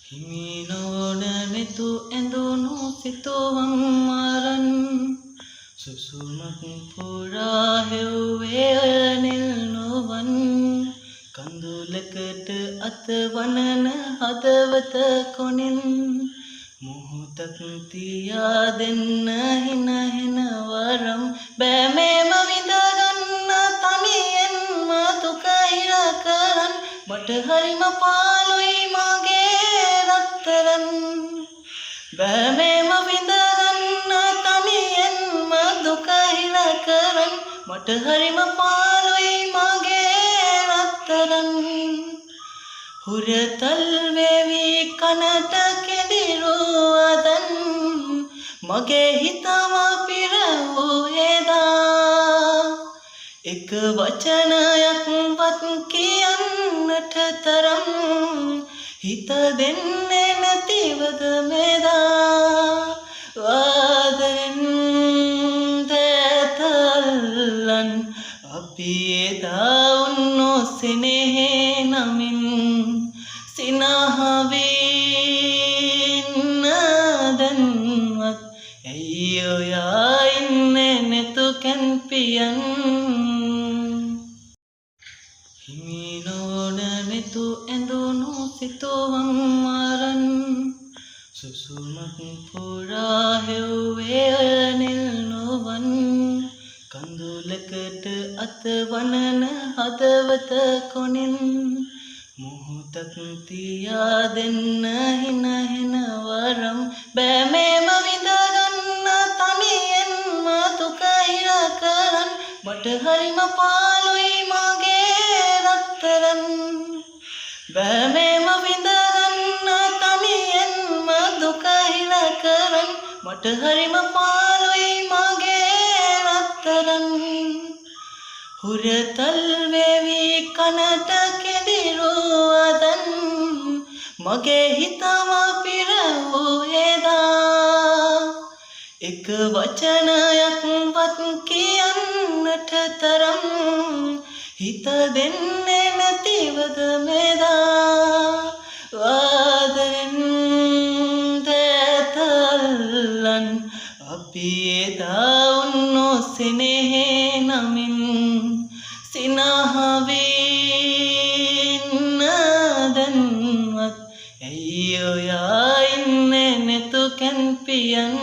හිමිනෝන නෙතු ඇඳුණු සිතුවම් මරන් සුසුමක් පුරා හෙව්වේ අයනිල් නොවන් කඳුලකට අතවනන හදවත කොනින් මොහොතක් තියා දෙන්න හින හෙන වරම් බෑ මේම විඳගන්න තනියෙන්ම දුක හිර කරන් මට හරිම පාළුයි මගේ රත්තරන් බෑ මේම විඳගන්න තනියෙන්ම දුක හිර කරන් මට හරිම පාළුයි මගේ රත්තරන් හුරතල් වේවි කනට කෙදිරුවදන් මගේ හිතම පිරවූ එදා එක වචනයක්වත් කියන්නට තරම් හිත දෙන්නේ නැතිවද මෙදා වාදෙන් දැතල්ලන් අපි එදා උන්නෝ සෙනෙහේ නමින් සිනහවින්නදන්වත් ඇයි ඔයා ඉන්නේ නැතු කැන්පියන් හිමිනෝන නෙතු ඇඳුණු සිතුවම් මරන් සුසුමක් පුරා හෙව්වේ අයනිල් නොවන් කඳුලකට අතවනන හදවත කොනින් මොහොතක් තියා දෙන්න හින හෙන වරම් බෑ මේම විඳගන්න තනියෙන්ම දුක හිර කරන් මට හරිම පාළුයි මගේ රත්තරන් බෑ මේම විඳගන්න තනියෙන්ම දුක හිර කරන් මට හරිම පාළුයි මගේ රත්තරන් හුරතල් වේවි කනට කෙදිරුවදන් මගේ හිතම පිරවූ එදා එක වචනයක්වත් කියන්නට තරම් හිත දෙන්නේ නැතිවද මෙදා වාදෙන් දැතල්ලන් අපි එදා උන්නෝ සෙනෙහේ නමින් සිනහවින්නදන්වත් ඇයි ඔයා ඉන්නේ නැතු කැන්පියන්